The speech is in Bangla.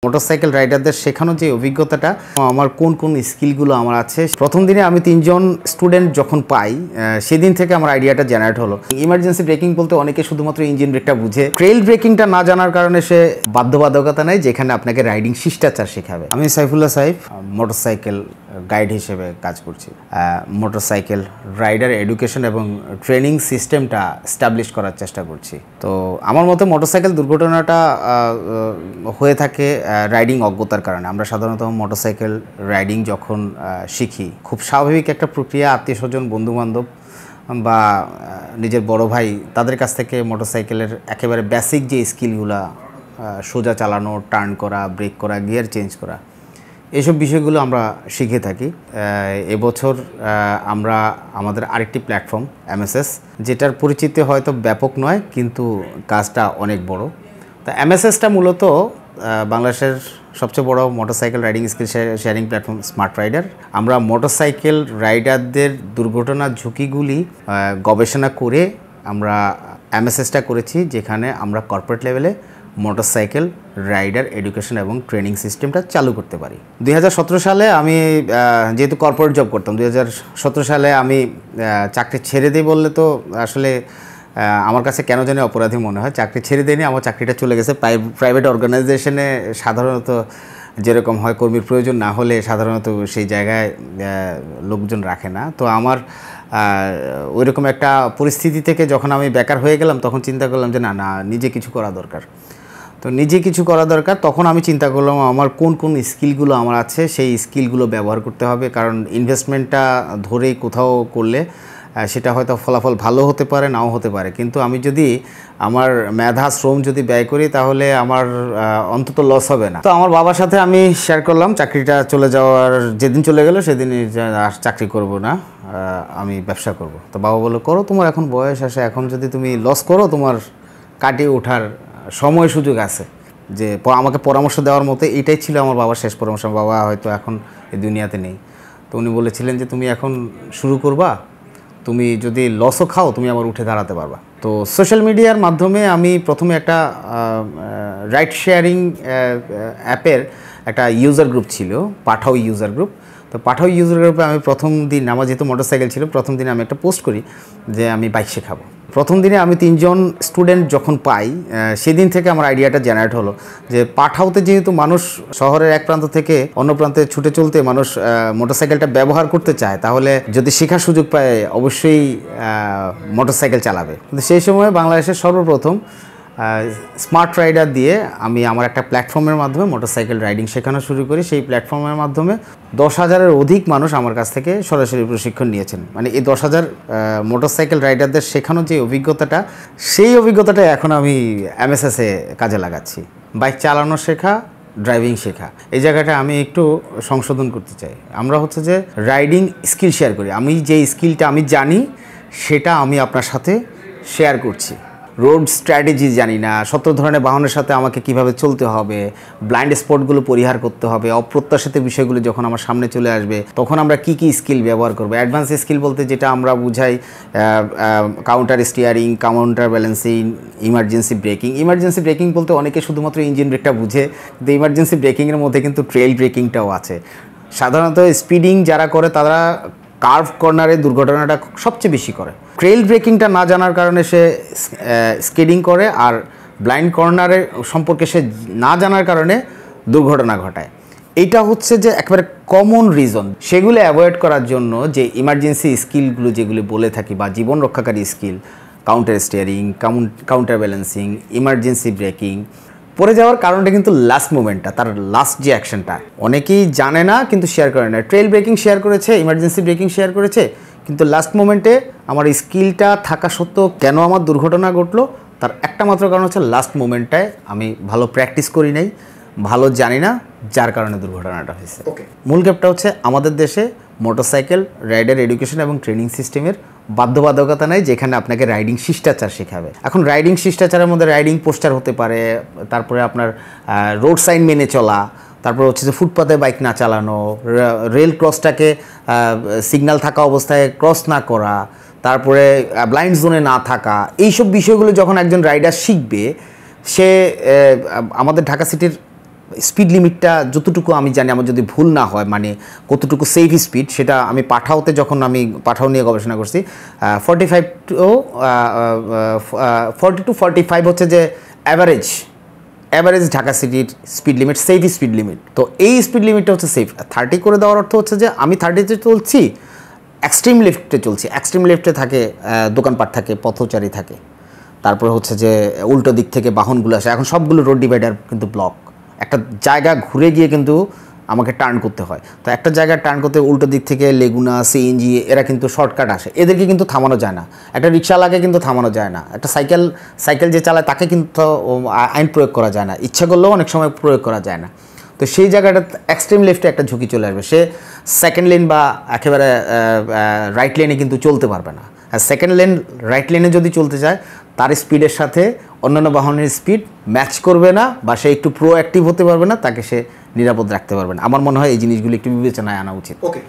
মোটরসাইকেল রাইডারদের শেখানো যে অভিজ্ঞতাটা আমার কোন স্কিলগুলো আমার আছে প্রথম দিনে আমি 3 জন স্টুডেন্ট যখন পাই সেদিন থেকে আমার আইডিয়াটা জেনারেট হলো। ইমার্জেন্সি ব্রেকিং বলতে অনেকে শুধুমাত্র ইঞ্জিন ব্রেকটা বুঝে, ট্রেইল ব্রেকিংটা না জানার কারণে সে বাধ্যবাধকতা নাই যেখানে আপনাকে রাইডিং শিষ্টাচার শেখাবে। আমি সাইফুল্লাহ সাইফ মোটরসাইকেল গাইড হিসেবে কাজ করছি। মোটরসাইকেল রাইডার এডুকেশন এবং ট্রেনিং সিস্টেমটা এস্টাবলিশ করার চেষ্টা করছি। তো আমার মতে মোটরসাইকেল দুর্ঘটনাটা হয়ে থাকে রাইডিং অজ্ঞতার কারণে। আমরা সাধারণত মোটরসাইকেল রাইডিং যখন শিখি খুব স্বাভাবিক একটা প্রক্রিয়া, আত্মীয় স্বজন বন্ধুবান্ধব বা নিজের বড় ভাই তাদের কাছ থেকে মোটরসাইকেলের একেবারে বেসিক যে স্কিলগুলো, সোজা চালানো, টার্ন করা, ব্রেক করা, গিয়ার চেঞ্জ করা, এইসব বিষয়গুলো আমরা শিখে থাকি। এবছর আমরা আমাদের আরেকটি প্ল্যাটফর্ম MSS, যেটার পরিচিতি হয়তো ব্যাপক নয় কিন্তু কাজটা অনেক বড়। তা MSSটা মূলত বাংলাদেশের সবচেয়ে বড় motorcycle riding skill sharing platform smart rider. আমরা মোটরসাইকেল রাইডারদের দুর্ঘটনার ঝুঁকিগুলি গবেষণা করে আমরা MSSটা করেছি, যেখানে আমরা কর্পোরেট লেভেলে মোটরসাইকেল রাইডার এডুকেশন এবং ট্রেনিং সিস্টেমটা চালু করতে পারি। 2017 সালে আমি যেহেতু কর্পোরেট জব করতাম, 2017 সালে আমি চাকরি ছেড়ে দিই বললে তো আসলে আমার কাছে কেন জানি অপরাধী মনে হয়। চাকরি ছেড়ে দিইনি, আমার চাকরিটা চলে গেছে প্রাইভেট অর্গানাইজেশনে। সাধারণত যেরকম হয়, কর্মীর প্রয়োজন না হলে সাধারণত সেই জায়গায় লোকজন রাখে না। তো আমার ওইরকম একটা পরিস্থিতি থেকে যখন আমি বেকার হয়ে গেলাম তখন চিন্তা করলাম যে না নিজে কিছু করা দরকার। তো নিজে কিছু করা দরকার, তখন আমি চিন্তা করলাম আমার কোন স্কিলগুলো আমার আছে সেই স্কিলগুলো ব্যবহার করতে হবে। কারণ ইনভেস্টমেন্টটা ধরেই কোথাও করলে সেটা হয়তো ফলাফল ভালো হতে পারে, নাও হতে পারে, কিন্তু আমি যদি আমার মেধা শ্রম যদি ব্যয় করি তাহলে আমার অন্তত লস হবে না। তো আমার বাবার সাথে আমি শেয়ার করলাম চাকরিটা চলে যাওয়ার যেদিন চলে গেল সেদিনই আর চাকরি করব না, আমি ব্যবসা করব। তো বাবা বললো করো, তোমার এখন বয়স আসে, এখন যদি তুমি লস করো তোমার কাটিয়ে ওঠার সময় সুযোগ আছে। যে আমাকে পরামর্শ দেওয়ার মতো এটাই ছিল আমার বাবার শেষ পরামর্শ। বাবা হয়তো এখন এই দুনিয়াতে নেই। তো উনি বলেছিলেন যে তুমি এখন শুরু করবা, তুমি যদি লসও খাও তুমি আবার উঠে দাঁড়াতে পারবা। তো সোশ্যাল মিডিয়ার মাধ্যমে আমি প্রথমে একটা রাইড শেয়ারিং অ্যাপের একটা ইউজার গ্রুপ ছিল, পাঠাও ইউজার গ্রুপ। তো পাঠাও ইউজার গ্রুপে আমি প্রথম দিন, আমার যেহেতু মোটরসাইকেল ছিল, প্রথম দিনে আমি একটা পোস্ট করি যে আমি বাইক শেখাবো। প্রথম দিনে আমি 3 জন স্টুডেন্ট যখন পাই সেদিন থেকে আমার আইডিয়াটা জেনারেট হলো যে পাঠাওতে যেহেতু মানুষ শহরের এক প্রান্ত থেকে অন্য প্রান্তে ছুটে চলতে মানুষ মোটরসাইকেলটা ব্যবহার করতে চায়, তাহলে যদি শেখার সুযোগ পায় অবশ্যই মোটরসাইকেল চালাবে। কিন্তু সেই সময় বাংলাদেশের সর্বপ্রথম স্মার্ট রাইডার দিয়ে আমি আমার একটা প্ল্যাটফর্মের মাধ্যমে মোটরসাইকেল রাইডিং শেখানো শুরু করি। সেই প্ল্যাটফর্মের মাধ্যমে 10,000-এর অধিক মানুষ আমার কাছ থেকে সরাসরি প্রশিক্ষণ নিয়েছেন। মানে এই 10,000 মোটরসাইকেল রাইডারদের শেখানো যে অভিজ্ঞতাটা, সেই অভিজ্ঞতাটা এখন আমি MSS-এ কাজে লাগাচ্ছি। বাইক চালানো শেখা, ড্রাইভিং শেখা, এই জায়গাটা আমি একটু সংশোধন করতে চাই। আমরা হচ্ছে যে রাইডিং স্কিল শেয়ার করি। আমি যে স্কিলটা আমি জানি সেটা আমি আপনার সাথে শেয়ার করছি। রোড স্ট্র্যাটেজি জানি না, 17 ধরনের বাহনের সাথে আমাকে কিভাবে চলতে হবে, ব্লাইন্ড স্পটগুলো পরিহার করতে হবে, অপ্রত্যাশিত বিষয়গুলো যখন আমার সামনে চলে আসবে তখন আমরা কি স্কিল ব্যবহার করবো। অ্যাডভান্স স্কিল বলতে যেটা আমরা বুঝাই counter steering, counter balancing, emergency breaking. Emergency breaking বলতে অনেকে শুধুমাত্র ইঞ্জিন ব্রেকটা বুঝে, কিন্তু ইমার্জেন্সি ব্রেকিংয়ের মধ্যে কিন্তু ট্রেইল ব্রেকিংটাও আছে। সাধারণত স্পিডিং যারা করে তারা কার্ভ কর্নারে দুর্ঘটনাটা সবচেয়ে বেশি করে। ট্রেইল ব্রেকিংটা না জানার কারণে সে স্কিডিং করে, আর ব্লাইন্ড কর্নারের সম্পর্কে সে না জানার কারণে দুর্ঘটনা ঘটায়। এইটা হচ্ছে যে একেবারে কমন রিজন। সেগুলো অ্যাভয়েড করার জন্য যে ইমার্জেন্সি স্কিলগুলো যেগুলো বলে থাকি বা জীবন রক্ষাকারী skill, counter steering, counter balancing, emergency breaking, পড়ে যাওয়ার কারণটা কিন্তু লাস্ট মোমেন্টটা, তার লাস্ট যে অ্যাকশনটা অনেকেই জানে না কিন্তু শেয়ার করে না। ট্রেইল ব্রেকিং শেয়ার করেছে, ইমার্জেন্সি ব্রেকিং শেয়ার করেছে, কিন্তু লাস্ট মোমেন্টে আমার স্কিলটা থাকা সত্ত্বেও কেন আমার দুর্ঘটনা ঘটলো তার একটা মাত্র কারণ হচ্ছে লাস্ট মোমেন্টটায় আমি ভালো প্র্যাকটিস করি নাই, ভালো জানি না, যার কারণে দুর্ঘটনাটা হয়েছে। মূল গ্যাপটা হচ্ছে আমাদের দেশে মোটরসাইকেল রাইডার এডুকেশন এবং ট্রেনিং সিস্টেমের বাধ্যবাধকতা নাই যেখানে আপনাকে রাইডিং শিষ্টাচার শেখাবে। এখন রাইডিং শিষ্টাচারের মধ্যে রাইডিং পোস্টার হতে পারে, তারপরে আপনার রোড সাইন মেনে চলা, তারপর হচ্ছে যে ফুটপাতে বাইক না চালানো, রেল ক্রসটাকে সিগন্যাল থাকা অবস্থায় ক্রস না করা, তারপরে ব্লাইন্ড জোনে না থাকা, এইসব বিষয়গুলো যখন একজন রাইডার শিখবে, সে আমাদের ঢাকা সিটির স্পিড লিমিটটা যতটুকু আমি জানি, আমার যদি ভুল না হয়, মানে কতটুকু সেফ স্পিড, সেটা আমি পাঠাওতে যখন আমি পাঠাও নিয়ে গবেষণা করছি 45 টু 45 হচ্ছে যে অ্যাভারেজ ঢাকা সিটির speed limit, safe speed limit. তো এই স্পিড লিমিটটা হচ্ছে সেফ। 30 করে দেওয়ার অর্থ হচ্ছে যে আমি 30-তে চলছি, এক্সট্রিম লেফটে চলছি। এক্সট্রিম লেফটে থাকে দোকানপাট থাকে, পথচারী থাকে, তারপরে হচ্ছে যে উল্টো দিক থেকে বাহনগুলো আসে। এখন সবগুলো রোড ডিভাইডার কিন্তু ব্লক, একটা জায়গা ঘুরে গিয়ে কিন্তু আমাকে টার্ন করতে হয়। তো একটা জায়গায় টার্ন করতে উল্টো দিক থেকে লেগুনা, সিএনজি এরা কিন্তু শর্টকাট আসে, এদেরকে কিন্তু থামানো যায় না। একটা রিক্সাওয়ালাকে কিন্তু থামানো যায় না, একটা সাইকেল যে চালায় তাকে কিন্তু আইন প্রয়োগ করা যায় না, ইচ্ছা করলেও অনেক সময় প্রয়োগ করা যায় না। তো সেই জায়গাটা এক্সট্রিম লেফটে একটা ঝুঁকি চলে আসবে, সে সেকেন্ড লেন বা একেবারে রাইট লেনে কিন্তু চলতে পারবে না। আর সেকেন্ড লেন রাইট লেনে যদি চলতে চায়, তার স্পিডের সাথে অন্যান্য বাহনের স্পিড ম্যাচ করবে না, বা সে একটু প্রোঅ্যাক্টিভ হতে পারবে না, তাকে সে নিরাপদ রাখতে পারবে না। আমার মনে হয় এই জিনিসগুলো একটু বিবেচনায় আনা উচিত। ওকে।